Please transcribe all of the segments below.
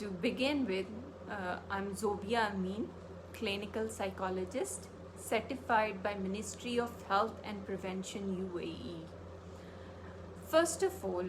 To begin with, I'm Zobia Amin, clinical psychologist, certified by Ministry of Health and Prevention UAE. First of all,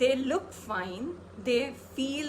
they look fine, they feel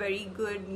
very good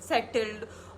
settled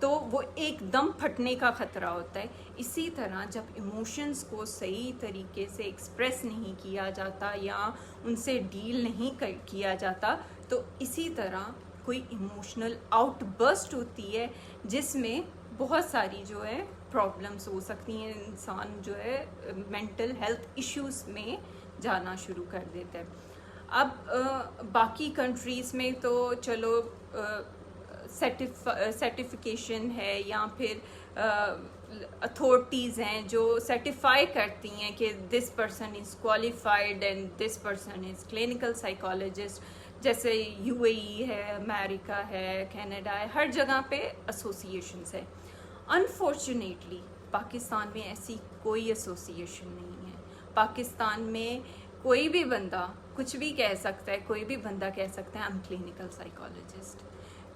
تو وہ ایک دم پھٹنے کا خطرہ ہوتا ہے. اسی طرح جب ایموشنز کو صحیح طریقے سے ایکسپریس نہیں کیا جاتا یا ان سے ڈیل نہیں کیا جاتا تو اسی طرح کوئی ایموشنل آؤٹ برسٹ ہوتی ہے جس میں بہت ساری جو ہے پرابلمس ہو سکتی ہیں. انسان جو ہے مینٹل ہیلتھ ایشوز میں جانا شروع کر دیتا ہے. اب باقی کنٹریز میں تو چلو سرٹیفکیشن ہے یا پھر اتھارٹیز ہیں جو سرٹیفائی کرتی ہیں کہ this person is qualified and this person is clinical psychologist. جیسے یو اے ای ہے, امریکہ ہے, کینیڈا ہے, ہر جگہ پہ ایسوسیشنز ہے. انفارچونیٹلی پاکستان میں ایسی کوئی ایسوسیشن نہیں ہے. پاکستان میں کوئی بھی بندہ کچھ بھی کہہ سکتا ہے. کوئی بھی بندہ کہہ سکتا ہے آئی ایم کلینکل سائیکالوجسٹ.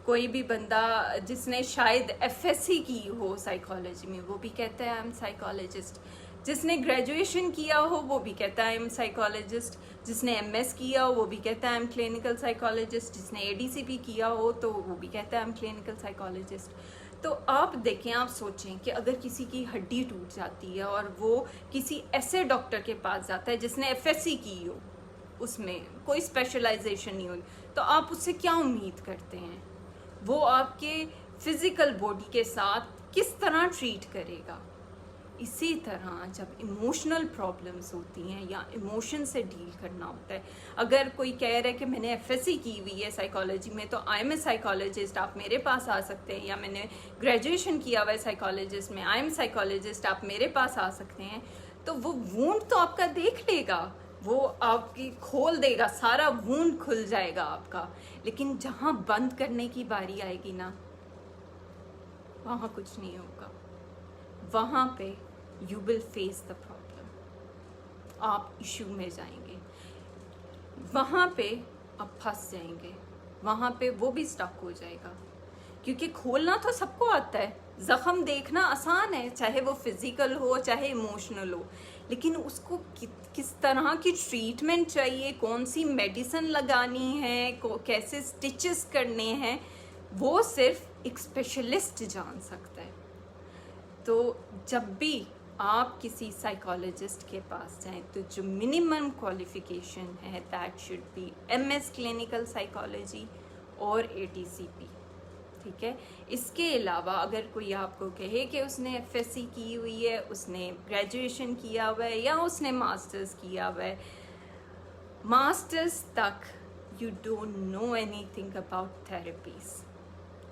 کوئی بھی بندہ جس نے شاید ایف ایس سی کی ہو سائیکالوجی میں وہ بھی کہتا ہے آئی ایم سائیکالوجسٹ. جس نے گریجویشن کیا ہو وہ بھی کہتا ہے آئی ایم سائیکالوجسٹ. جس نے ایم ایس کیا ہو وہ بھی کہتا ہے آئی ایم کلینکل سائیکالوجسٹ. جس نے اے ڈی سی پی کیا ہو تو وہ بھی کہتا ہے آئی ایم کلینکل سائیکالوجسٹ. تو آپ دیکھیں, آپ سوچیں کہ اگر کسی کی ہڈی ٹوٹ جاتی ہے اور وہ کسی ایسے ڈاکٹر کے پاس جاتا ہے جس نے ایف ایس سی کی ہو, اس میں کوئی اسپیشلائزیشن نہیں ہوئی, تو آپ اس سے کیا امید کرتے ہیں وہ آپ کے فزیکل باڈی کے ساتھ کس طرح ٹریٹ کرے گا؟ اسی طرح جب ایموشنل پرابلمس ہوتی ہیں یا ایموشن سے ڈیل کرنا ہوتا ہے, اگر کوئی کہہ رہا ہے کہ میں نے ایف ایس سی کی ہوئی ہے سائیکالوجی میں تو آئی ایم اے سائیکالوجسٹ, آپ میرے پاس آ سکتے ہیں, یا میں نے گریجویشن کیا ہوا ہے سائیکالوجسٹ میں, آئی ایم سائیکالوجسٹ, آپ میرے پاس آ سکتے ہیں, تو وہ وونڈ تو آپ کا دیکھ لے گا, وہ آپ کی کھول دے گا, سارا وونڈ کھل جائے گا آپ کا. لیکن جہاں بند کرنے کی باری آئے گی نا, وہاں کچھ نہیں ہوگا. وہاں پہ you will face the problem, آپ ایشو میں جائیں گے, وہاں پہ آپ پھنس جائیں گے, وہاں پہ وہ بھی اسٹک ہو جائے گا. کیونکہ کھولنا تو سب کو آتا ہے, زخم دیکھنا آسان ہے, چاہے وہ فزیکل ہو چاہے ایموشنل ہو, لیکن اس کو کس طرح کی ٹریٹمنٹ چاہیے, کون سی میڈیسن لگانی ہے, کیسے سٹچز کرنے ہیں, وہ صرف ایک اسپیشلسٹ جان سکتا ہے. تو جب بھی آپ کسی سائیکالوجسٹ کے پاس جائیں تو جو منیمم کوالیفیکیشن ہے that should be M S clinical psychology اور اے ٹی سی پی. ٹھیک ہے. اس کے علاوہ اگر کوئی آپ کو کہے کہ اس نے ایف ایس سی کی ہوئی ہے, اس نے گریجویشن کیا ہوا ہے, یا اس نے ماسٹرز کیا ہوا ہے, ماسٹرز تک you don't know any thing about therapies.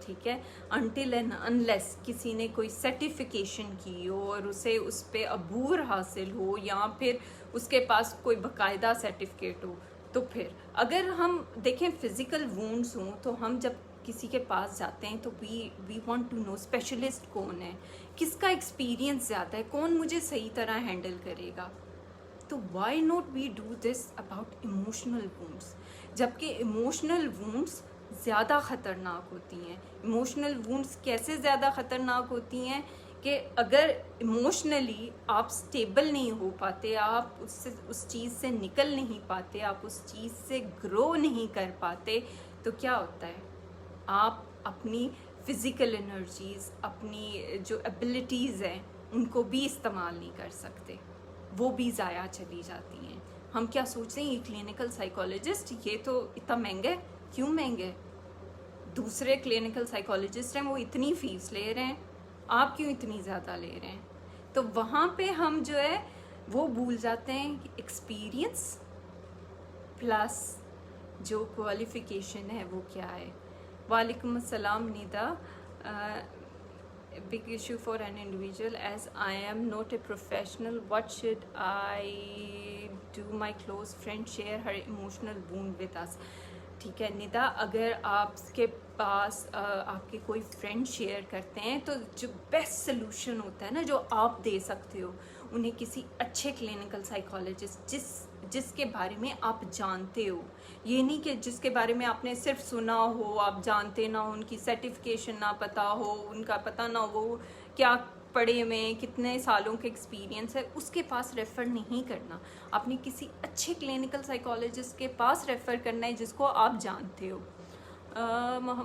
ٹھیک ہے. انٹل اینڈ انلیس کسی نے کوئی سرٹیفکیشن کی ہو اور اسے اس پہ عبور حاصل ہو, یا پھر اس کے پاس کوئی باقاعدہ سرٹیفکیٹ ہو, تو پھر اگر ہم دیکھیں فزیکل وونڈز ہوں تو ہم جب کسی کے پاس جاتے ہیں تو we want to know specialist کون ہے, کس کا ایکسپیرینس زیادہ ہے, کون مجھے صحیح طرح ہینڈل کرے گا. تو why not we do this about emotional wounds, جبکہ ایموشنل وونڈس زیادہ خطرناک ہوتی ہیں. ایموشنل وونڈس کیسے زیادہ خطرناک ہوتی ہیں کہ اگر ایموشنلی آپ سٹیبل نہیں ہو پاتے, آپ اس چیز سے نکل نہیں پاتے, آپ اس چیز سے گرو نہیں کر پاتے, تو کیا ہوتا ہے, آپ اپنی فزیکل انرجیز, اپنی جو ایبلٹیز ہیں ان کو بھی استعمال نہیں کر سکتے, وہ بھی ضائع چلی جاتی ہیں. ہم کیا سوچتے ہیں, یہ کلینکل سائیکالوجسٹ یہ تو اتنا مہنگا ہے. کیوں مہنگا ہے؟ دوسرے کلینکل سائیکالوجسٹ ہیں وہ اتنی فیس لے رہے ہیں, آپ کیوں اتنی زیادہ لے رہے ہیں؟ تو وہاں پہ ہم جو ہے وہ بھول جاتے ہیں کہ ایکسپیرینس پلس جو کوالیفیکیشن ہے وہ کیا ہے. وعلیکم السلام نیدا. big issue for an individual as I am not a professional. What should I do? My close friend share her emotional wound with us. ٹھیک ہے ندا, اگر آپ کے پاس آپ کے کوئی فرینڈ شیئر کرتے ہیں تو جو بیسٹ سلوشن ہوتا ہے نا جو آپ دے سکتے ہو, انہیں کسی اچھے کلینکل سائیکالوجسٹ جس کے بارے میں آپ جانتے ہو, یہ نہیں کہ جس کے بارے میں آپ نے صرف سنا ہو, آپ جانتے نہ ہو, ان کی سرٹیفکیشن نہ پتہ ہو, ان کا پتہ نہ ہو وہ کیا پڑھے میں کتنے سالوں کے ایکسپیرینس ہے, اس کے پاس ریفر نہیں کرنا. آپ نے کسی اچھے کلینکل سائیکالوجسٹ کے پاس ریفر کرنا ہے جس کو آپ جانتے ہو.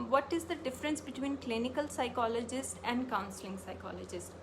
what is the difference between clinical psychologist and counseling psychologist?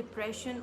depression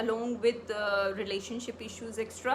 along with relationship issues extra.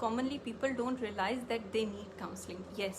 commonly people don't realize that they need counseling. Yes,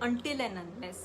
until and unless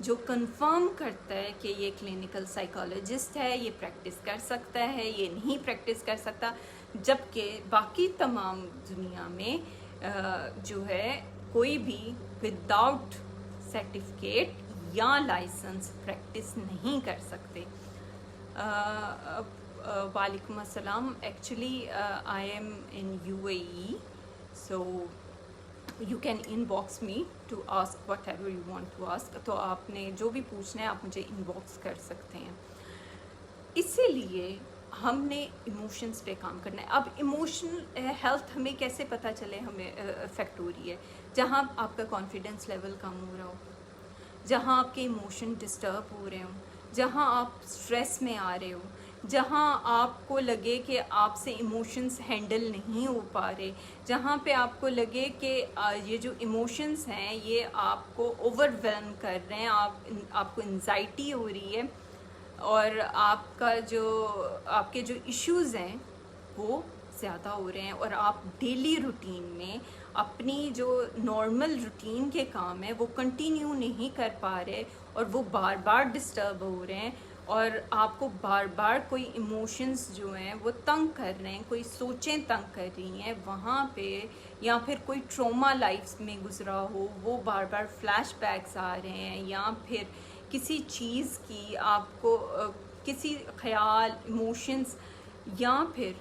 جو confirm کرتا ہے کہ یہ کلینکل سائیکالوجسٹ ہے، یہ practice کر سکتا ہے، یہ نہیں پریکٹس کر سکتا، جبکہ باقی تمام دنیا میں جو ہے کوئی بھی وداؤٹ سرٹیفکیٹ یا لائسنس پریکٹس نہیں کر سکتے. وعلیکم السلام. Actually I am in UAE, so you can inbox me to ask whatever you want to ask. تو آپ نے جو بھی پوچھنا ہے آپ مجھے انباکس کر سکتے ہیں. اسی لیے ہم نے ایموشنس پہ کام کرنا ہے. اب ایموشنل ہیلتھ ہمیں کیسے پتہ چلے ہمیں افیکٹ ہو رہی ہے؟ جہاں آپ کا کانفیڈنس لیول کم ہو رہا ہو، جہاں آپ کے ایموشن ڈسٹرب ہو رہے ہوں، جہاں آپ اسٹریس میں آ رہے ہو، جہاں آپ کو لگے کہ آپ سے ایموشنس ہینڈل نہیں ہو پا رہے، جہاں پہ آپ کو لگے کہ یہ جو ایموشنس ہیں یہ آپ کو اوور ویلم کر رہے ہیں، آپ کو انزائٹی ہو رہی ہے، اور آپ کے جو ایشوز ہیں وہ زیادہ ہو رہے ہیں، اور آپ ڈیلی روٹین میں اپنی جو نارمل روٹین کے کام ہیں وہ کنٹینیو نہیں کر پا رہے، اور وہ بار بار ڈسٹرب ہو رہے ہیں، اور آپ کو بار بار کوئی ایموشنز جو ہیں وہ تنگ کر رہے ہیں، کوئی سوچیں تنگ کر رہی ہیں وہاں پہ، یا پھر کوئی ٹروما لائف میں گزرا ہو وہ بار بار فلیش بیکس آ رہے ہیں، یا پھر کسی چیز کی آپ کو کسی خیال، ایموشنز، یا پھر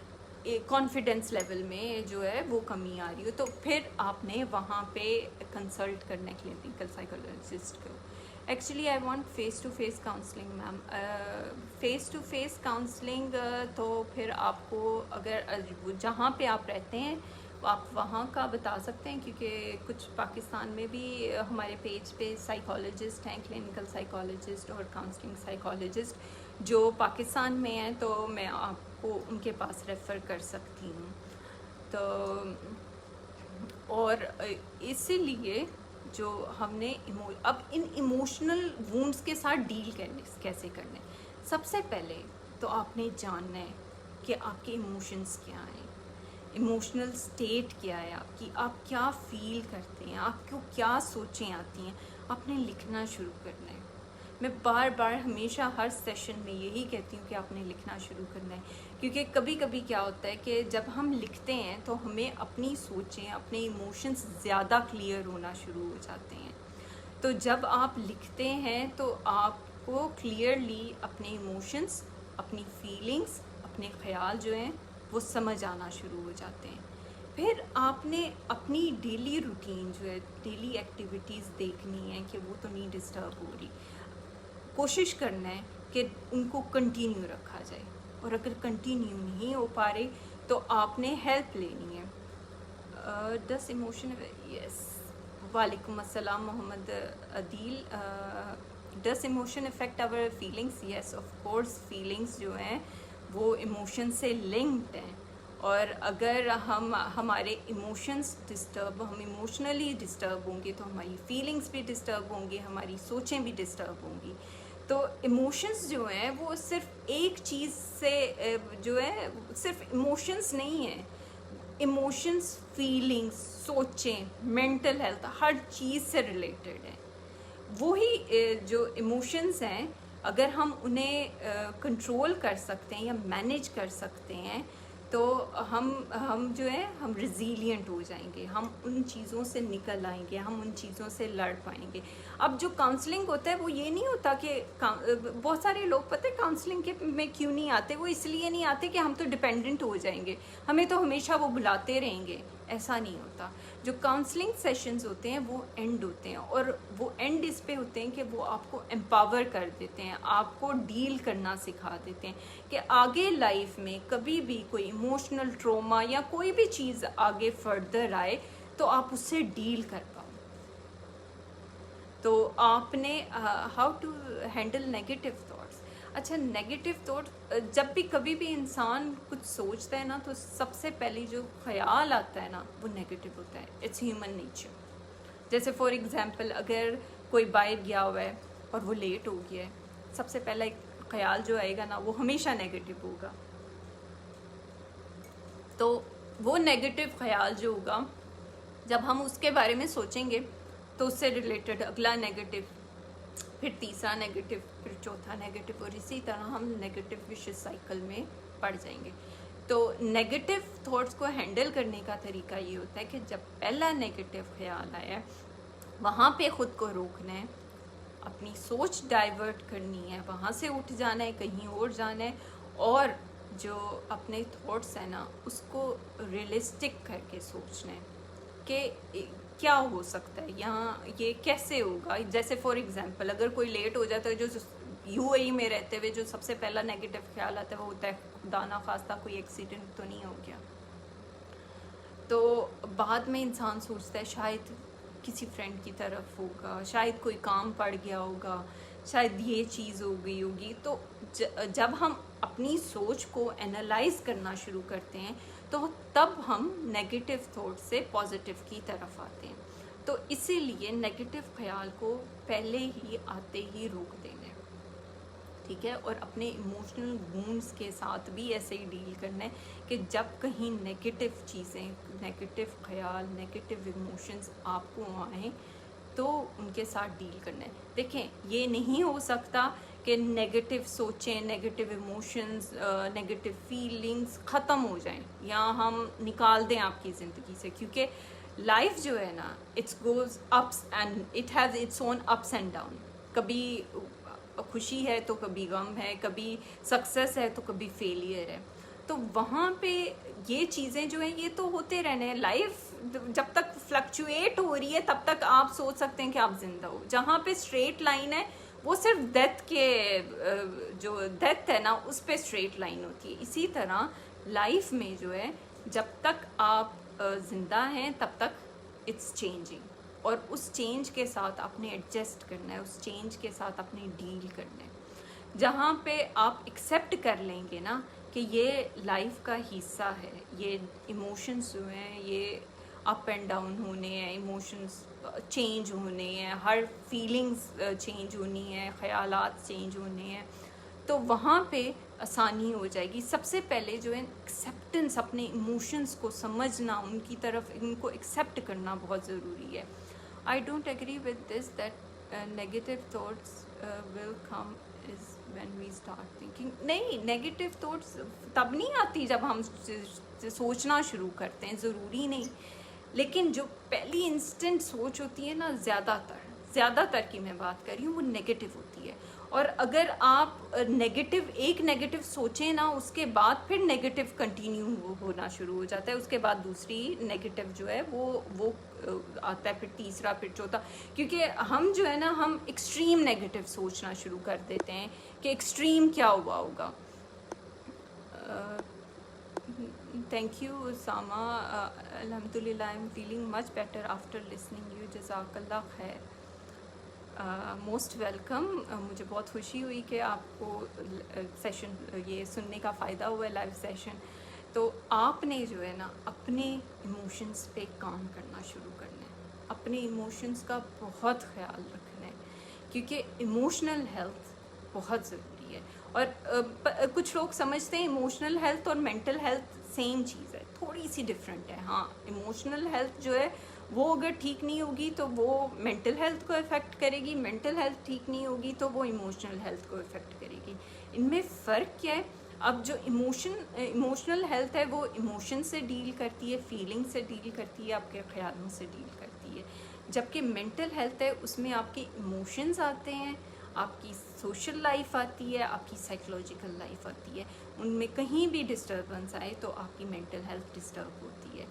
کانفیڈنس لیول میں جو ہے وہ کمی آ رہی ہو، تو پھر آپ نے وہاں پہ کنسلٹ کرنا ہے کلینکل سائیکولوجسٹ کو. Actually I want face to face counselling ma'am. Face to face counselling تو پھر آپ کو اگر جہاں پہ آپ رہتے ہیں آپ وہاں کا بتا سکتے ہیں، کیونکہ کچھ پاکستان میں بھی ہمارے پیج پہ سائیکالوجسٹ ہیں، کلینکل سائیکالوجسٹ اور کاؤنسلنگ سائیکالوجسٹ جو پاکستان میں ہیں، تو میں آپ کو ان کے پاس ریفر کر سکتی ہوں. تو اور اسی لیے جو ہم نے اب ان ایموشنل وونڈس کے ساتھ ڈیل کیسے کرنے، سب سے پہلے تو آپ نے جاننا ہے کہ آپ کے ایموشنس کیا ہیں، ایموشنل سٹیٹ کیا ہے آپ کی، آپ کیا فیل کرتے ہیں، آپ کو کیا سوچیں آتی ہیں. آپ نے لکھنا شروع کرنا ہے. میں بار بار ہمیشہ ہر سیشن میں یہی کہتی ہوں کہ آپ نے لکھنا شروع کرنا ہے، کیونکہ کبھی کبھی کیا ہوتا ہے کہ جب ہم لکھتے ہیں تو ہمیں اپنی سوچیں، اپنے ایموشنز زیادہ کلیئر ہونا شروع ہو جاتے ہیں. تو جب آپ لکھتے ہیں تو آپ کو کلیئرلی اپنے ایموشنز، اپنی فیلنگز، اپنے خیال جو ہیں وہ سمجھ آنا شروع ہو جاتے ہیں. پھر آپ نے اپنی ڈیلی روٹین جو ہے، ڈیلی ایکٹیویٹیز دیکھنی ہے کہ وہ تو نہیں ڈسٹرب ہو رہی. کوشش کرنا ہے کہ ان کو کنٹینیو رکھا جائے، اور اگر کنٹینیو نہیں ہو پا رہے تو آپ نے ہیلپ لینی ہے. This emotion yes. وعلیکم السلام Muhammad Adeel. This emotion affect our feelings? Yes of course. Feelings جو ہیں وہ ایموشن سے لنکڈ ہیں، اور اگر ہمارے ایموشنس ڈسٹرب، ہم ایموشنلی ڈسٹرب ہوں گے تو ہماری فیلنگس بھی ڈسٹرب ہوں گی، ہماری سوچیں بھی ڈسٹرب ہوں گی. تو ایموشنس جو ہیں وہ صرف ایک چیز سے جو ہے، صرف ایموشنس نہیں ہیں. ایموشنس، فیلنگس، سوچیں، مینٹل ہیلتھ ہر چیز سے ریلیٹڈ ہیں. وہی جو ایموشنس ہیں اگر ہم انہیں کنٹرول کر سکتے ہیں یا مینیج کر سکتے ہیں تو ہم جو ہے ہم ریزیلینٹ ہو جائیں گے، ہم ان چیزوں سے نکل آئیں گے، ہم ان چیزوں سے لڑ پائیں گے. اب جو کاؤنسلنگ ہوتا ہے وہ یہ نہیں ہوتا کہ بہت سارے لوگ پتہ ہے کاؤنسلنگ میں کیوں نہیں آتے، وہ اس لیے نہیں آتے کہ ہم تو ڈپینڈنٹ ہو جائیں گے، ہمیں تو ہمیشہ وہ بلاتے رہیں گے. ایسا نہیں ہوتا. جو کاؤنسلنگ سیشنز ہوتے ہیں وہ اینڈ ہوتے ہیں، اور وہ اینڈ اس پہ ہوتے ہیں کہ وہ آپ کو امپاور کر دیتے ہیں، آپ کو ڈیل کرنا سکھا دیتے ہیں کہ آگے لائف میں کبھی بھی کوئی ایموشنل ٹروما یا کوئی بھی چیز آگے فردر آئے تو آپ اس سے ڈیل کر پاؤ. تو آپ نے how to handle negative thoughts. اچھا، نیگیٹو تھاٹ جب بھی کبھی بھی انسان کچھ سوچتا ہے نا تو سب سے پہلے جو خیال آتا ہے نا وہ نیگیٹو ہوتا ہے. It's human nature. جیسے فار ایگزامپل اگر کوئی باہر گیا ہوا ہے اور وہ لیٹ ہو گیا ہے، سب سے پہلا ایک خیال جو آئے گا نا وہ ہمیشہ نیگیٹو ہوگا. تو وہ نیگیٹو خیال جو ہوگا جب ہم اس کے بارے میں سوچیں گے تو اس سے ریلیٹڈ اگلا نیگیٹو پھر تیسرا نیگیٹو، پھر چوتھا نیگیٹو، اور اسی طرح ہم نیگیٹو وشس سائیکل میں پڑ جائیں گے. تو نیگیٹو تھاٹس کو ہینڈل کرنے کا طریقہ یہ ہوتا ہے کہ جب پہلا نیگیٹو خیال آیا وہاں پہ خود کو روکنا ہے، اپنی سوچ ڈائیورٹ کرنی ہے، وہاں سے اٹھ جانا ہے، کہیں اور جانا ہے، اور جو اپنے تھاٹس ہیں نا اس کو ریئلسٹک کر کے سوچنا ہے کہ کیا ہو سکتا ہے یہاں، یہ کیسے ہوگا. جیسے فار ایگزامپل اگر کوئی لیٹ ہو جاتا ہے، جو یو اے ای میں رہتے ہوئے جو سب سے پہلا نیگیٹو خیال آتا ہے وہ ہوتا ہے خدا نہ خواستہ کوئی ایکسیڈنٹ تو نہیں ہو گیا. تو بعد میں انسان سوچتا ہے شاید کسی فرینڈ کی طرف ہوگا، شاید کوئی کام پڑ گیا ہوگا، شاید یہ چیز ہو گئی ہوگی. تو جب ہم اپنی سوچ کو انالائز کرنا شروع کرتے ہیں تو تب ہم نیگیٹو تھاٹ سے پازیٹیو کی طرف آتے ہیں. تو اسی لیے نیگیٹو خیال کو پہلے ہی آتے ہی روک دینا ہے، ٹھیک ہے. اور اپنے ایموشنل وونڈس کے ساتھ بھی ایسے ہی ڈیل کرنا ہے کہ جب کہیں نیگیٹو چیزیں، نیگیٹو خیال، نیگیٹو ایموشنز آپ کو آئیں تو ان کے ساتھ ڈیل کرنا ہے. دیکھیں یہ نہیں ہو سکتا کہ نیگیٹو سوچیں، نیگیٹو ایموشنز، نیگیٹو فیلنگز ختم ہو جائیں یا ہم نکال دیں آپ کی زندگی سے، کیونکہ لائف جو ہے نا it's goes ups and it has its own ups and down. کبھی خوشی ہے تو کبھی غم ہے، کبھی سکسیس ہے تو کبھی فیلئر ہے. تو وہاں پہ یہ چیزیں جو ہیں یہ تو ہوتے رہنے ہیں. لائف جب تک فلکچویٹ ہو رہی ہے تب تک آپ سوچ سکتے ہیں کہ آپ زندہ ہو. جہاں پہ اسٹریٹ لائن ہے وہ صرف ڈیتھ کے جو ڈیتھ ہے نا اس پہ اسٹریٹ لائن ہوتی ہے. اسی طرح لائف میں جو ہے جب تک آپ زندہ ہیں تب تک اٹس چینجنگ، اور اس چینج کے ساتھ آپ نے ایڈجسٹ کرنا ہے، اس چینج کے ساتھ آپ نے ڈیل کرنا ہے. جہاں پہ آپ ایکسیپٹ کر لیں گے نا کہ یہ لائف کا حصہ ہے، یہ ایموشنز جو ہیں یہ اپ اینڈ ڈاؤن ہونے ہیں، ایموشنز چینج ہونے ہیں، ہر فیلنگز چینج ہونی ہے، خیالات چینج ہونے ہیں، تو وہاں پہ آسانی ہو جائے گی. سب سے پہلے جو ہے ایکسیپٹنس، اپنے ایموشنز کو سمجھنا، ان کی طرف ان کو ایکسیپٹ کرنا بہت ضروری ہے. I don't agree with this that negative thoughts will come is when we start thinking. نہیں، نیگیٹو تھاٹس تب نہیں آتی جب ہم سوچنا شروع کرتے ہیں، ضروری نہیں. لیکن جو پہلی انسٹنٹ سوچ ہوتی ہے نا، زیادہ تر کی میں بات کر رہی ہوں، وہ نیگیٹو ہوتی ہے. اور اگر آپ ایک نیگیٹو سوچیں نا اس کے بعد پھر نیگیٹو کنٹینیو ہونا شروع ہو جاتا ہے، اس کے بعد دوسری نیگیٹو جو ہے وہ آتا ہے، پھر تیسرا، پھر چوتھا. کیونکہ ہم جو ہے نا ہم ایکسٹریم نیگیٹو سوچنا شروع کر دیتے ہیں کہ ایکسٹریم کیا ہوا ہوگا. Thank you Usama. الحمد للہ I am feeling much better after listening you. جزاک اللہ خیر. Most welcome. مجھے بہت خوشی ہوئی کہ آپ کو سیشن یہ سننے کا فائدہ ہوا ہے، لائیو سیشن. تو آپ نے جو ہے نا اپنے ایموشنز پہ کام کرنا شروع کرنا ہے، اپنے ایموشنز کا بہت خیال رکھنا ہے، کیونکہ ایموشنل ہیلتھ بہت ضروری ہے. اور کچھ لوگ سمجھتے ہیں ایموشنل ہیلتھ اور مینٹل ہیلتھ سیم چیز ہے، تھوڑی سی ڈفرینٹ ہے. ہاں، ایموشنل ہیلتھ جو ہے وہ اگر ٹھیک نہیں ہوگی تو وہ مینٹل ہیلتھ کو افیکٹ کرے گی، مینٹل ہیلتھ ٹھیک نہیں ہوگی تو وہ ایموشنل ہیلتھ کو افیکٹ کرے گی. ان میں فرق کیا ہے؟ اب جو ایموشنل ہیلتھ ہے وہ ایموشن سے ڈیل کرتی ہے، فیلنگ سے ڈیل کرتی ہے، آپ کے خیالوں سے ڈیل کرتی ہے. جبکہ مینٹل ہیلتھ ہے اس میں آپ کے ایموشنز آتے ہیں، آپ کی سوشل لائف آتی ہے، آپ کی سائیکولوجیکل لائف آتی ہے. ان میں کہیں بھی ڈسٹربنس آئے تو آپ کی مینٹل ہیلتھ ڈسٹرب ہوتی ہے.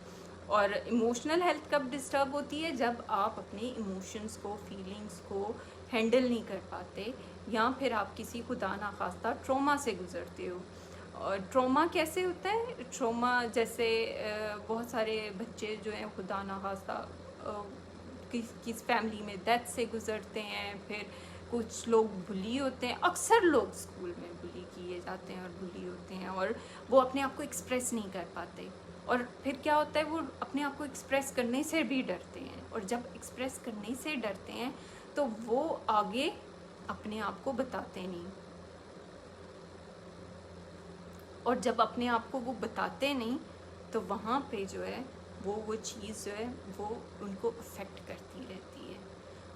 اور ایموشنل ہیلتھ کب ڈسٹرب ہوتی ہے؟ جب آپ اپنے ایموشنز کو، فیلنگز کو ہینڈل نہیں کر پاتے، یا پھر آپ کسی خدا نخواستہ ٹروما سے گزرتے ہو. اور ٹروما کیسے ہوتا ہے؟ ٹروما جیسے بہت سارے بچے جو ہیں خدا نخواستہ کس فیملی میں ڈیتھ سے گزرتے ہیں، پھر کچھ لوگ بلی ہوتے ہیں. اکثر لوگ اسکول میں بلی کیے جاتے ہیں اور بلی ہوتے ہیں، اور وہ اپنے آپ کو ایکسپریس نہیں کر پاتے. اور پھر کیا ہوتا ہے، وہ اپنے آپ کو ایکسپریس کرنے سے بھی ڈرتے ہیں، اور جب ایکسپریس کرنے سے ڈرتے ہیں تو وہ آگے اپنے آپ کو بتاتے نہیں. اور جب اپنے آپ کو وہ بتاتے نہیں تو وہاں پہ جو ہے وہ چیز جو ہے وہ ان کو افیکٹ کرتی رہتی ہے.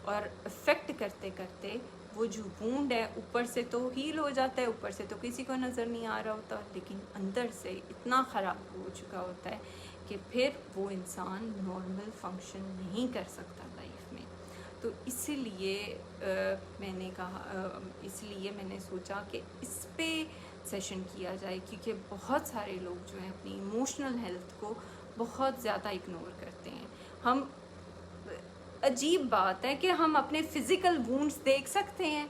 اور افیکٹ کرتے کرتے وہ جو وونڈ ہے اوپر سے تو ہیل ہو جاتا ہے, اوپر سے تو کسی کو نظر نہیں آ رہا ہوتا, لیکن اندر سے اتنا خراب ہو چکا ہوتا ہے کہ پھر وہ انسان نارمل فنکشن نہیں کر سکتا لائف میں. تو اسی لیے میں نے کہا, اس لیے میں نے سوچا کہ اس پہ سیشن کیا جائے, کیونکہ بہت سارے لوگ جو ہیں اپنی ایموشنل ہیلتھ کو بہت زیادہ اگنور کرتے ہیں. ہم, عجیب بات ہے کہ ہم اپنے فزیکل وونڈس دیکھ سکتے ہیں,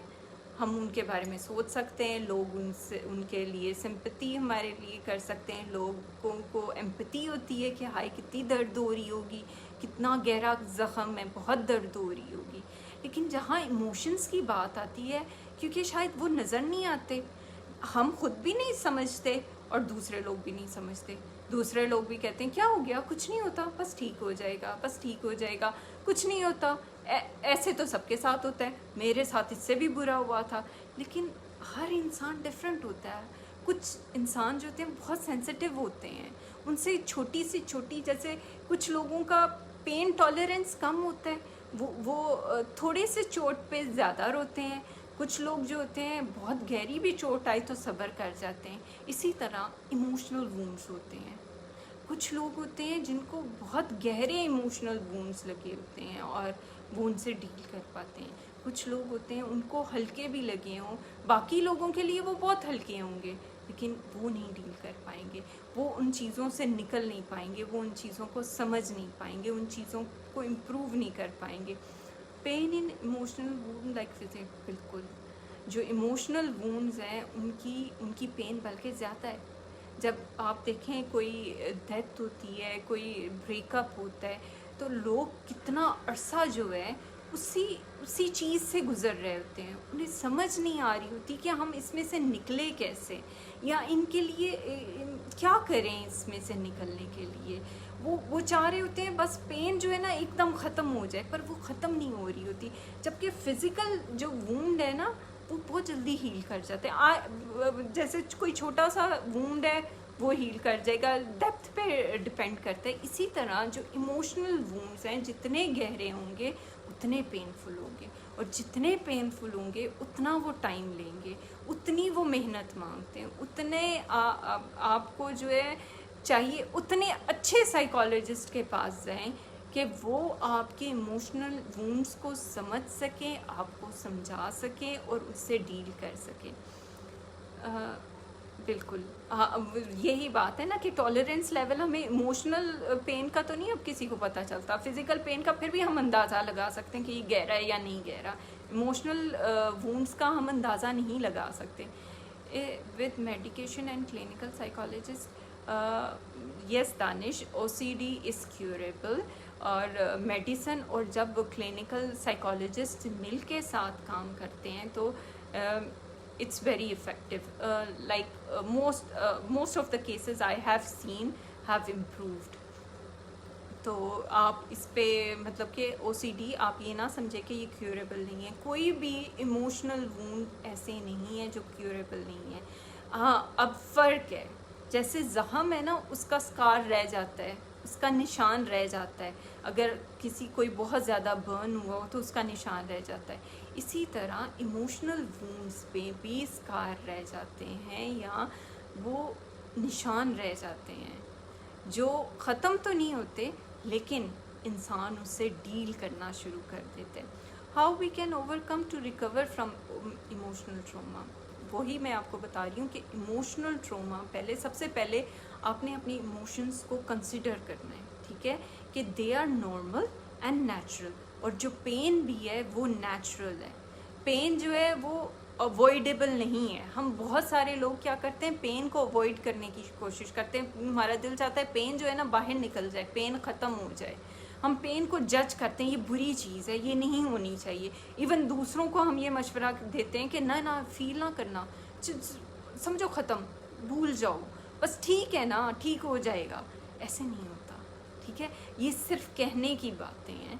ہم ان کے بارے میں سوچ سکتے ہیں, لوگ ان کے لیے سمپتی ہمارے لیے کر سکتے ہیں, لوگوں کو ایمپتی ہوتی ہے کہ ہائے کتنی درد ہو رہی ہوگی, کتنا گہرا زخم ہے, بہت درد ہو رہی ہوگی. لیکن جہاں ایموشنس کی بات آتی ہے, کیونکہ شاید وہ نظر نہیں آتے, ہم خود بھی نہیں سمجھتے اور دوسرے لوگ بھی نہیں سمجھتے. دوسرے لوگ بھی کہتے ہیں کیا ہو گیا, کچھ نہیں ہوتا, بس ٹھیک ہو جائے گا, بس ٹھیک ہو جائے گا, کچھ نہیں ہوتا, ایسے تو سب کے ساتھ ہوتا ہے, میرے ساتھ اس سے بھی برا ہوا تھا. لیکن ہر انسان ڈفرینٹ ہوتا ہے. کچھ انسان جو ہوتے ہیں بہت سینسیٹیو ہوتے ہیں, ان سے چھوٹی سی چھوٹی, جیسے کچھ لوگوں کا پین ٹالرنس کم ہوتا ہے, وہ تھوڑے سے چوٹ پہ زیادہ روتے ہیں. کچھ لوگ جو ہوتے ہیں بہت گہری بھی چوٹ آئی تو صبر کر جاتے ہیں. اسی طرح ایموشنل وونڈس ہوتے ہیں. کچھ لوگ ہوتے ہیں جن کو بہت گہرے ایموشنل وونڈس لگے ہوتے ہیں اور وہ ان سے ڈیل کر پاتے ہیں. کچھ لوگ ہوتے ہیں ان کو ہلکے بھی لگے ہوں, باقی لوگوں کے لیے وہ بہت ہلکے ہوں گے, لیکن وہ نہیں ڈیل کر پائیں گے, وہ ان چیزوں سے نکل نہیں پائیں گے, وہ ان چیزوں کو سمجھ نہیں پائیں گے, ان چیزوں کو امپروو نہیں کر پائیں گے. پین ان ایموشنل وونڈ لائک فزیکل, بالکل جو ایموشنل وونڈز ہیں ان کی پین بلکہ زیادہ ہے. جب آپ دیکھیں کوئی ڈیتھ ہوتی ہے, کوئی بریک اپ ہوتا ہے, تو لوگ کتنا عرصہ جو ہے اسی چیز سے گزر رہے ہوتے ہیں, انہیں سمجھ نہیں آ رہی ہوتی کہ ہم اس میں سے نکلے کیسے, یا ان کے لیے کیا کریں اس میں سے نکلنے کے لیے. وہ چاہ رہے ہوتے ہیں بس پین جو ہے نا ایک دم ختم ہو جائے, پر وہ ختم نہیں ہو رہی ہوتی. جبکہ فزیکل جو وونڈ ہے نا وہ بہت جلدی ہیل کر جاتے ہیں. جیسے کوئی چھوٹا سا وونڈ ہے وہ ہیل کر جائے گا, ڈیپتھ پہ ڈپینڈ کرتا ہے. اسی طرح جو ایموشنل وونڈس ہیں جتنے گہرے ہوں گے اتنے پینفل ہوں گے, اور جتنے پینفل ہوں گے اتنا وہ ٹائم لیں گے, اتنی وہ محنت مانگتے ہیں, اتنے آپ کو جو ہے چاہیے اتنے اچھے سائیکالوجسٹ کے پاس جائیں کہ وہ آپ کے ایموشنل وونڈس کو سمجھ سکیں, آپ کو سمجھا سکیں اور اس سے ڈیل کر سکیں. بالکل یہی بات ہے نا کہ ٹالرنس لیول ہمیں ایموشنل پین کا تو نہیں اب کسی کو پتہ چلتا, فزیکل پین کا پھر بھی ہم اندازہ لگا سکتے ہیں کہ یہ گہرا ہے یا نہیں گہرا. ایموشنل وونڈس کا ہم اندازہ نہیں لگا سکتے. With medication and clinical psychologist, yes Danish, O C D is curable. اور میڈیسن اور جب کلینکل سائیکالوجسٹ مل کے ساتھ کام کرتے ہیں تو it's very effective. Most of the cases I have seen have improved. تو آپ اس پہ مطلب کہ او سی ڈی آپ یہ نہ سمجھے کہ یہ کیوریبل نہیں ہے. کوئی بھی ایموشنل وونڈ ایسے نہیں ہے جو کیوریبل نہیں ہے. ہاں اب فرق ہے, جیسے زخم ہے نا اس کا اسکار رہ جاتا ہے, اس کا نشان رہ جاتا ہے. اگر کسی کوئی بہت زیادہ برن ہوا ہو تو اس کا نشان رہ جاتا ہے. اسی طرح ایموشنل وونڈس پہ بھی اسکار رہ جاتے ہیں یا وہ نشان رہ جاتے ہیں جو ختم تو نہیں ہوتے, لیکن انسان اس سے ڈیل کرنا شروع کر دیتے ہیں. How we can overcome to recover from emotional trauma. وہی میں آپ کو بتا رہی ہوں کہ ایموشنل ٹراما سب سے پہلے آپ نے اپنی ایموشنس کو کنسیڈر کرنا ہے, ٹھیک ہے, کہ they are normal and natural. اور جو پین بھی ہے وہ نیچرل ہے. پین جو ہے وہ اوائڈیبل نہیں ہے. ہم بہت سارے لوگ کیا کرتے ہیں, پین کو اوائڈ کرنے کی کوشش کرتے ہیں. ہمارا دل چاہتا ہے پین جو ہے نا باہر نکل جائے, پین ختم ہو جائے. ہم پین کو جج کرتے ہیں, یہ بری چیز ہے, یہ نہیں ہونی چاہیے. ایون دوسروں کو ہم یہ مشورہ دیتے ہیں کہ نہ فیل نہ کرنا, سمجھو ختم, بھول جاؤ, بس ٹھیک ہے نا, ٹھیک ہو جائے گا. ایسے نہیں ہوتا, ٹھیک ہے, یہ صرف کہنے کی باتیں ہیں,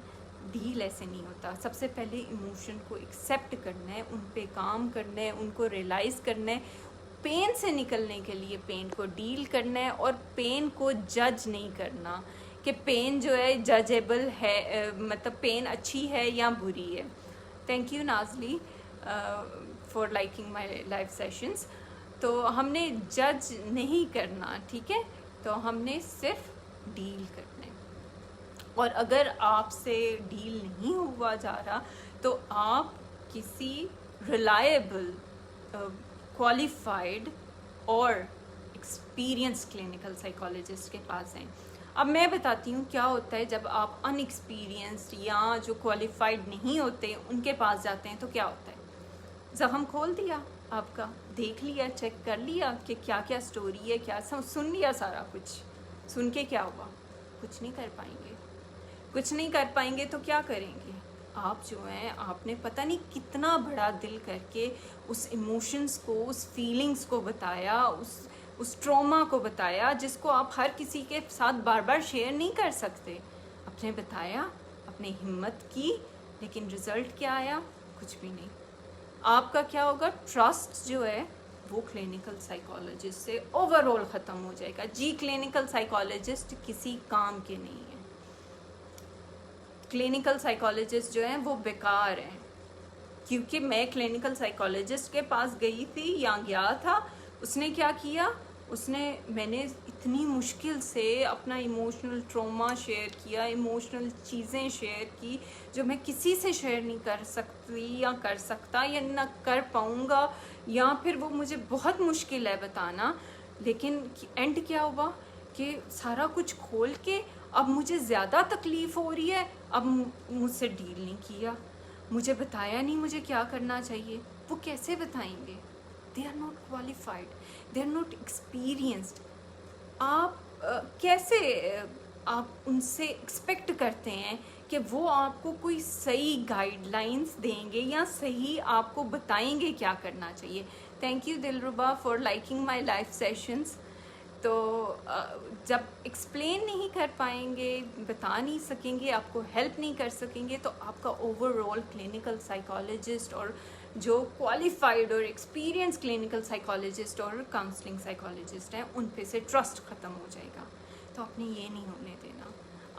ڈیل ایسے نہیں ہوتا. سب سے پہلے ایموشن کو ایکسیپٹ کرنا ہے, ان پہ کام کرنا ہے, ان کو ریئلائز کرنا ہے, پین سے نکلنے کے لیے پین کو ڈیل کرنا ہے, اور پین کو جج نہیں کرنا کہ پین جو ہے ججیبل ہے, مطلب پین اچھی ہے یا بری ہے. Thank you Nazli. For liking my life sessions. تو ہم نے جج نہیں کرنا, ٹھیک ہے, تو ہم نے صرف ڈیل کرنا ہے. اور اگر آپ سے ڈیل نہیں ہوا جا رہا تو آپ کسی ریلائبل, کوالیفائڈ اور ایکسپیرئنس کلینکل سائیکالوجسٹ کے پاس ہیں. اب میں بتاتی ہوں کیا ہوتا ہے جب آپ ان ایکسپیرئنسڈ یا جو کوالیفائڈ نہیں ہوتے ان کے پاس جاتے ہیں تو کیا ہوتا ہے. زخم کھول دیا آپ کا, دیکھ لیا, چیک کر لیا کہ کیا کیا سٹوری ہے, کیا سن لیا سارا کچھ. سن کے کیا ہوا؟ کچھ نہیں کر پائیں گے. کچھ نہیں کر پائیں گے تو کیا کریں گے آپ؟ جو ہیں آپ نے پتہ نہیں کتنا بڑا دل کر کے اس ایموشنز کو, اس فیلنگز کو بتایا, اس ٹراما کو بتایا جس کو آپ ہر کسی کے ساتھ بار بار شیئر نہیں کر سکتے. آپ نے بتایا, اپنے ہمت کی, لیکن رزلٹ کیا آیا؟ کچھ بھی نہیں. آپ کا کیا ہوگا؟ ٹرسٹ جو ہے وہ کلینکل سائیکالوجسٹ سے اوور آل ختم ہو جائے گا. جی کلینکل سائیکالوجسٹ کسی کام کے نہیں ہیں. کلینکل سائیکالوجسٹ جو ہیں وہ بیکار ہیں. کیونکہ میں کلینکل سائیکالوجسٹ کے پاس گئی تھی یا گیا تھا, اس نے کیا کیا, میں نے اتنی مشکل سے اپنا ایموشنل ٹراما شیئر کیا, ایموشنل چیزیں شیئر کی جو میں کسی سے شیئر نہیں کر سکتی یا کر سکتا یا نہ کر پاؤں گا, یا پھر وہ مجھے بہت مشکل ہے بتانا. لیکن اینڈ کیا ہوا کہ سارا کچھ کھول کے اب مجھے زیادہ تکلیف ہو رہی ہے. اب مجھ سے ڈیل نہیں کیا, مجھے بتایا نہیں مجھے کیا کرنا چاہیے. وہ کیسے بتائیں گے؟ They are not qualified, they are not experienced. آپ کیسے آپ ان سے ایکسپیکٹ کرتے ہیں کہ وہ آپ کو کوئی صحیح گائیڈ لائنس دیں گے یا صحیح آپ کو بتائیں گے کیا کرنا چاہیے. تھینک یو دلربا for liking my life sessions. تو جب ایکسپلین نہیں کر پائیں گے, بتا نہیں سکیں گے, آپ کو ہیلپ نہیں کر سکیں گے, تو آپ کا اوور آل کلینکل سائیکالوجسٹ اور جو کوالیفائڈ اور ایکسپیرئنس کلینکل سائیکالوجسٹ اور کاؤنسلنگ سائیکالوجسٹ ہیں ان پہ سے ٹرسٹ ختم ہو جائے گا. تو آپ نے یہ نہیں ہونے دینا.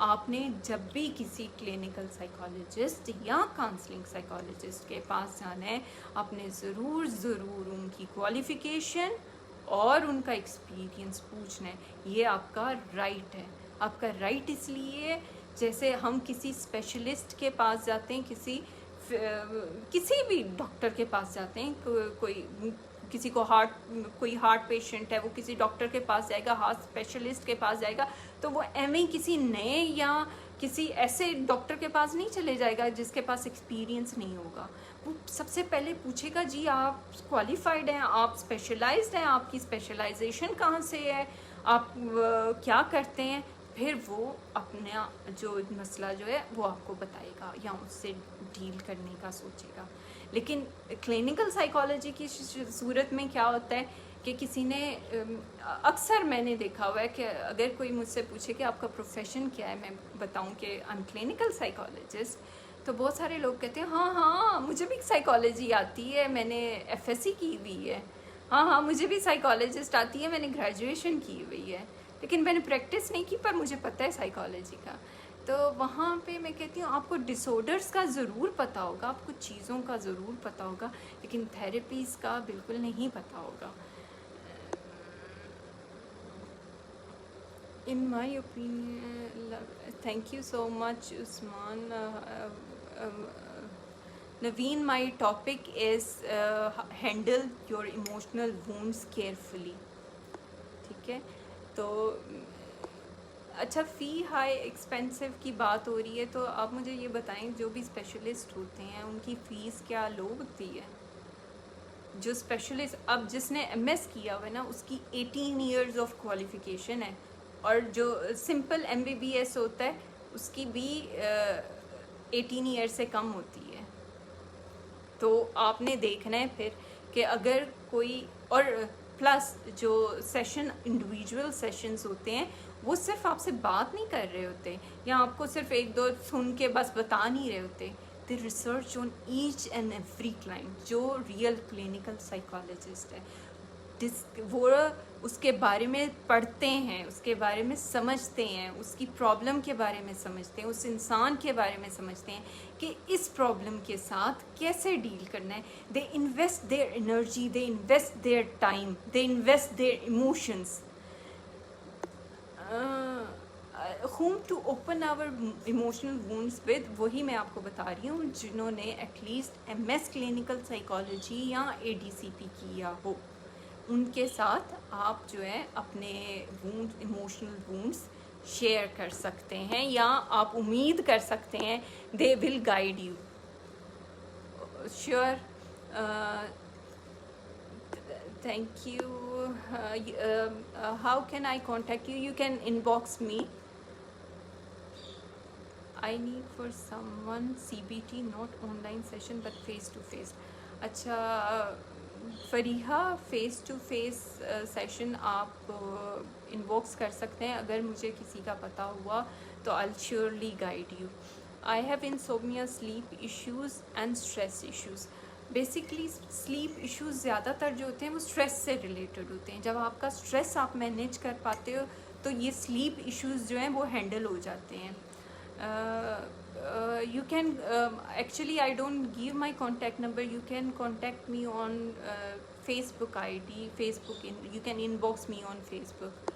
آپ نے جب بھی کسی کلینکل سائیکالوجسٹ یا کاؤنسلنگ سائیکالوجسٹ کے پاس جانا ہے, آپ نے ضرور ان کی کوالیفیکیشن اور ان کا ایکسپیرئنس پوچھنا ہے. یہ آپ کا رائٹ ہے. آپ کا رائٹ اس لیے, جیسے ہم کسی اسپیشلسٹ کے پاس جاتے ہیں, کسی بھی ڈاکٹر کے پاس جاتے ہیں, کسی کو کوئی ہارٹ پیشنٹ ہے, وہ کسی ڈاکٹر کے پاس جائے گا, ہارٹ اسپیشلسٹ کے پاس جائے گا, تو وہ کسی نئے یا کسی ایسے ڈاکٹر کے پاس نہیں چلے جائے گا جس کے پاس ایکسپیرئنس نہیں ہوگا. وہ سب سے پہلے پوچھے گا جی آپ کوالیفائڈ ہیں, آپ اسپیشلائزڈ ہیں, آپ کی اسپیشلائزیشن کہاں سے ہے, آپ کیا کرتے ہیں. پھر وہ اپنا جو مسئلہ جو ہے وہ آپ کو بتائے گا یا اس سے ڈیل کرنے کا سوچے گا. لیکن کلینکل سائیکالوجی کی صورت میں کیا ہوتا ہے کہ کسی نے, اکثر میں نے دیکھا ہوا ہے کہ اگر کوئی مجھ سے پوچھے کہ آپ کا پروفیشن کیا ہے, میں بتاؤں کہ آئی ایم کلینکل سائیکالوجسٹ, تو بہت سارے لوگ کہتے ہیں ہاں مجھے بھی سائیکالوجی آتی ہے, میں نے FSC کی ہوئی ہے, ہاں مجھے بھی سائیکالوجسٹ آتی ہے, میں نے گریجویشن کی ہوئی ہے, لیکن میں نے پریکٹس نہیں کی, پر مجھے پتہ ہے سائیکالوجی کا. تو وہاں پہ میں کہتی ہوں آپ کو ڈس آرڈرس کا ضرور پتہ ہوگا, آپ کو چیزوں کا ضرور پتہ ہوگا, لیکن تھیراپیز کا بالکل نہیں پتہ ہوگا. In my opinion, thank you so much Usman. Naveen, my topic is handle your emotional wounds carefully. ٹھیک ہے, تو اچھا فی ہائی ایکسپینسو کی بات ہو رہی ہے, تو آپ مجھے یہ بتائیں جو بھی اسپیشلسٹ ہوتے ہیں ان کی فیس کیا لو ہوتی ہے؟ جو اسپیشلسٹ, اب جس نے MS کیا ہوا ہے نا, اس کی 18 ایئرز آف کوالیفیکیشن ہے, اور جو سمپل MBBS ہوتا ہے اس کی بھی 18 ایئر سے کم ہوتی ہے. تو آپ نے دیکھنا ہے پھر کہ اگر کوئی, اور پلس جو سیشن انڈیویجول سیشنز ہوتے ہیں وہ صرف آپ سے بات نہیں کر رہے ہوتے, یا آپ کو صرف ایک دو سن کے بس بتا نہیں رہے ہوتے. They research on each and every client. جو ریئل کلینکل سائیکالوجسٹ ہے, وہ اس کے بارے میں پڑھتے ہیں، اس کے بارے میں سمجھتے ہیں، اس کی پرابلم کے بارے میں سمجھتے ہیں، اس انسان کے بارے میں سمجھتے ہیں کہ اس پرابلم کے ساتھ کیسے ڈیل کرنا ہے. They invest their energy, they invest their time, they invest their emotions. whom to open our emotional wounds with، وہی میں آپ کو بتا رہی ہوں جنہوں نے at least M S clinical psychology یا اے ڈی سی پی کیا ہو. ان کے ساتھ آپ جو ہے اپنے وونڈ، ایموشنل وونڈس شیئر کر سکتے ہیں، یا آپ امید کر سکتے ہیں they will guide you. Sure. Thank you. How can I contact you? You can inbox me. I need for someone CBT, not online session but face to face. اچھا Fariha, face to face session آپ inbox کر سکتے ہیں. اگر مجھے کسی کا پتہ ہوا تو I'll surely guide you. I have insomnia, sleep issues and stress issues. Basically slip issues زیادہ تر جو ہوتے ہیں وہ اسٹریس سے ریلیٹڈ ہوتے ہیں. جب آپ کا اسٹریس آپ مینیج کر پاتے ہو تو یہ سلیپ ایشوز جو ہیں وہ ہینڈل ہو جاتے ہیں. You can actually I don't give my contact number. You can contact me on facebook ID. Facebook you can inbox me on facebook.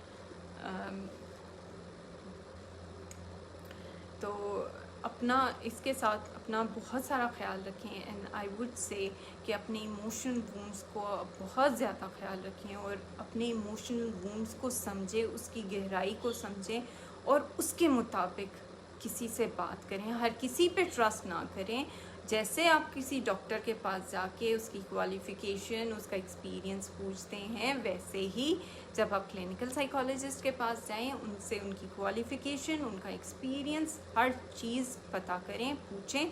تو اپنا اس کے ساتھ اپنا بہت سارا خیال رکھیں. اینڈ آئی وڈ سے کہ اپنے ایموشنل وونڈس کو بہت زیادہ خیال رکھیں اور اپنے ایموشنل وونڈس کو سمجھیں، اس کی گہرائی کو سمجھیں اور اس کے مطابق کسی سے بات کریں. ہر کسی پہ ٹرسٹ نہ کریں. جیسے آپ کسی ڈاکٹر کے پاس جا کے اس کی کوالیفیکیشن، اس کا ایکسپیرینس پوچھتے ہیں، ویسے ہی جب آپ کلینکل سائیکالوجسٹ کے پاس جائیں ان سے ان کی کوالیفیکیشن، ان کا ایکسپیرینس، ہر چیز پتہ کریں، پوچھیں.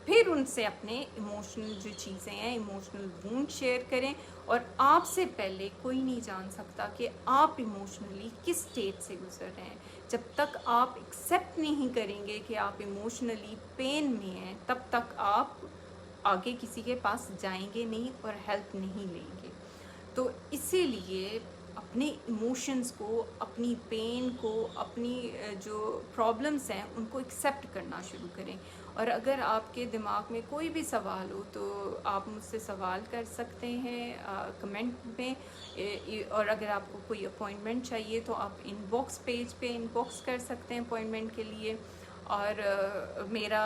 پھر ان سے اپنے ایموشنل جو چیزیں ہیں، ایموشنل وونڈ شیئر کریں. اور آپ سے پہلے کوئی نہیں جان سکتا کہ آپ ایموشنلی کس اسٹیج سے گزر رہے ہیں. جب تک آپ ایکسیپٹ نہیں کریں گے کہ آپ ایموشنلی پین میں ہیں، تب تک آپ آگے کسی کے پاس جائیں گے نہیں اور ہیلپ نہیں لیں گے. تو اسی لیے اپنے ایموشنز کو، اپنی پین کو، اپنی جو پرابلمس ہیں ان کو ایکسیپٹ کرنا شروع کریں. اور اگر آپ کے دماغ میں کوئی بھی سوال ہو تو آپ مجھ سے سوال کر سکتے ہیں کمنٹ میں. اور اگر آپ کو کوئی اپوائنٹمنٹ چاہیے تو آپ ان باکس پیج پہ ان باکس کر سکتے ہیں اپوائنٹمنٹ کے لیے. اور میرا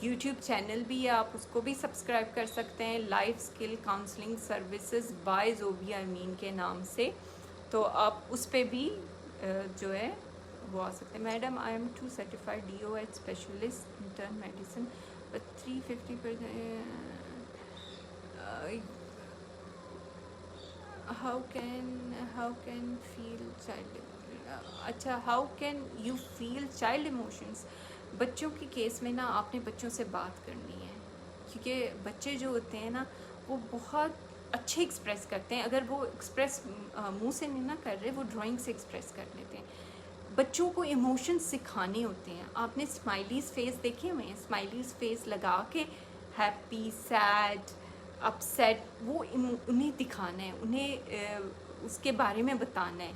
یوٹیوب چینل بھی ہے، آپ اس کو بھی سبسکرائب کر سکتے ہیں، life skill counselling services by Zobia Amin کے نام سے. تو آپ اس پہ بھی جو ہے وہ آ سکتے ہیں. Madam I am to certified D O H specialist intern medicine but 350%. How can feel child. اچھا، how can you feel child emotions. بچوں کے کیس میں نا آپ نے بچوں سے بات کرنی ہے، کیونکہ بچے جو ہوتے ہیں نا وہ بہت اچھے ایکسپریس کرتے ہیں. اگر وہ ایکسپریس منہ سے نہیں نہ کر رہے، وہ ڈرائنگ سے ایکسپریس کر لیتے ہیں. بچوں کو ایموشنز سکھانے ہوتے ہیں. آپ نے اسمائلیز فیس دیکھے ہوئے ہیں؟ اسمائلیز فیس لگا کے ہیپی، سیڈ، اپ سیٹ، وہ انہیں دکھانا ہے، انہیں اس کے بارے میں بتانا ہے.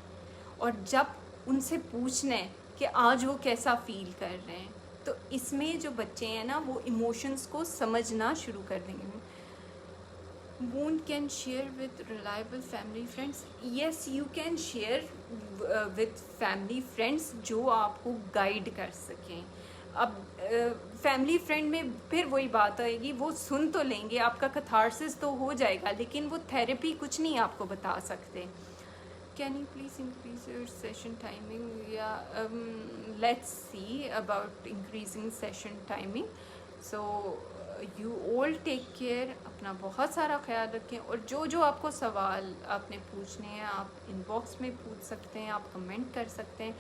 اور جب ان سے پوچھنا ہے کہ آج وہ کیسا فیل کر رہے ہیں، تو اس میں جو بچے ہیں نا وہ ایموشنز کو سمجھنا شروع کر دیں گے. Wound can share with reliable family friends. Yes, you can share with family friends جو آپ کو گائیڈ کر سکیں. اب فیملی فرینڈ میں پھر وہی بات آئے گی، وہ سن تو لیں گے، آپ کا کتھارسس تو ہو جائے گا، لیکن وہ تھیراپی کچھ نہیں آپ کو بتا سکتے. Can you please increase your session timing? Yeah, let's see about increasing session timing. So you all take care. اپنا بہت سارا خیال رکھیں. اور جو آپ کو سوال آپ نے پوچھنے ہیں آپ ان باکس میں پوچھ سکتے ہیں، آپ کمنٹ کر سکتے ہیں.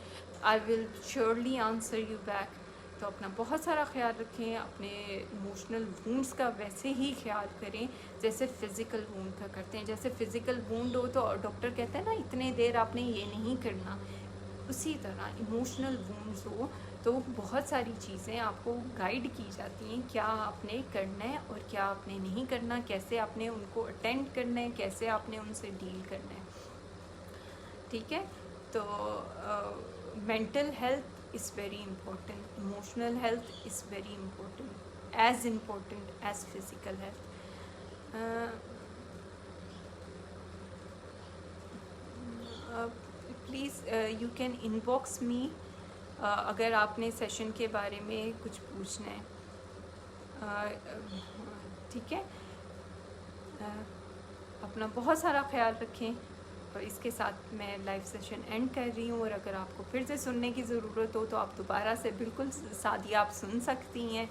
I will surely answer you back. تو اپنا بہت سارا خیال رکھیں. اپنے ایموشنل وونڈس کا ویسے ہی خیال کریں جیسے فزیکل وونڈ کا کرتے ہیں. جیسے فزیکل وونڈ ہو تو ڈاکٹر کہتا ہے نا اتنے دیر آپ نے یہ نہیں کرنا، اسی طرح ایموشنل وونڈز ہو تو بہت ساری چیزیں آپ کو گائیڈ کی جاتی ہیں، کیا آپ نے کرنا ہے اور کیا آپ نے نہیں کرنا، کیسے آپ نے ان کو اٹینڈ کرنا ہے، کیسے آپ نے ان سے ڈیل کرنا ہے. ٹھیک ہے. تو mental health is very important, emotional health is very important, as physical health. Please you can inbox me اگر آپ نے سیشن کے بارے میں کچھ پوچھنا ہے. ٹھیک ہے. اپنا بہت سارا خیال رکھیں، اور اس کے ساتھ میں لائیو سیشن اینڈ کر رہی ہوں. اور اگر آپ کو پھر سے سننے کی ضرورت ہو تو آپ دوبارہ سے بالکل سادھی آپ سن سکتی ہیں.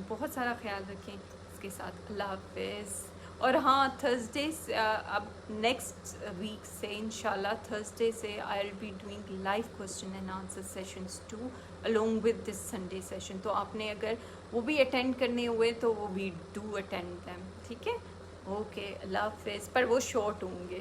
بہت سارا خیال رکھیں. اس کے ساتھ اللہ حافظ. اور ہاں، تھرسڈے اب نیکسٹ ویک سے انشاءاللہ تھرسڈے سے I will be doing live question and answer sessions to along with this Sunday session. تو آپ نے اگر وہ بھی اٹینڈ کرنے ہوئے تو وہ وی ڈو اٹینڈ دیم. ٹھیک ہے. اوکے. اللہ حافظ. پر وہ شارٹ ہوں گے.